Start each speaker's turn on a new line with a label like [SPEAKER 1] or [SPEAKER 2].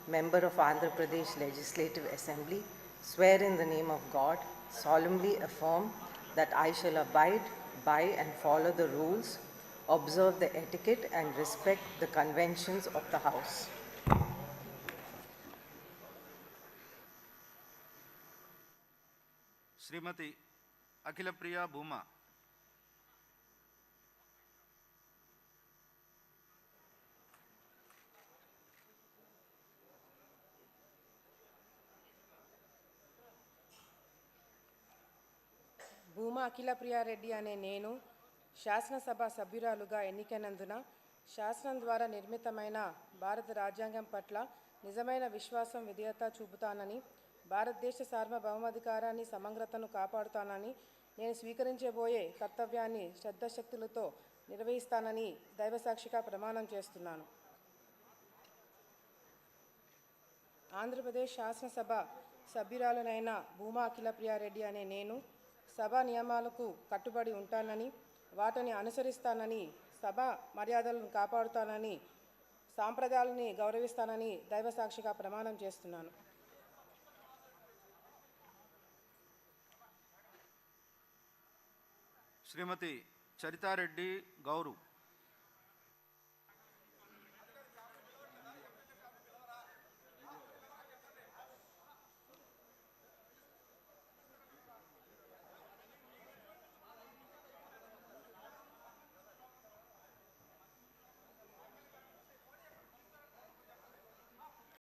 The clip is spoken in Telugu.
[SPEAKER 1] member of Andhra Pradesh Legislative Assembly, swear in the name of God, solemnly affirm that I shall abide by and follow the rules, observe the etiquette and respect the conventions of the House.
[SPEAKER 2] Shrimati अखिल प्रिया भूमा
[SPEAKER 3] భూమా అఖిల ప్రియారెడ్డి అనే నేను శాసనసభ సభ్యురాలుగా ఎన్నికైనందున శాసనం ద్వారా నిర్మితమైన భారత రాజ్యాంగం పట్ల నిజమైన విశ్వాసం విధేయత చూపుతానని, భారతదేశ సార్వభౌమాధికారాన్ని సమగ్రతను కాపాడుతానని, నేను స్వీకరించబోయే కర్తవ్యాన్ని శ్రద్ధశక్తులతో నిర్వహిస్తానని దైవసాక్షిగా ప్రమాణం చేస్తున్నాను. ఆంధ్రప్రదేశ్ శాసనసభ సభ్యురాలునైన భూమా అఖిల ప్రియారెడ్డి అనే నేను సభా నియమాలకు కట్టుబడి ఉంటానని, వాటిని అనుసరిస్తానని, సభ మర్యాదలను కాపాడుతానని, సాంప్రదాయాలని గౌరవిస్తానని దైవసాక్షిగా ప్రమాణం చేస్తున్నాను.
[SPEAKER 2] श्रीमती चरितारेड्डी गौरू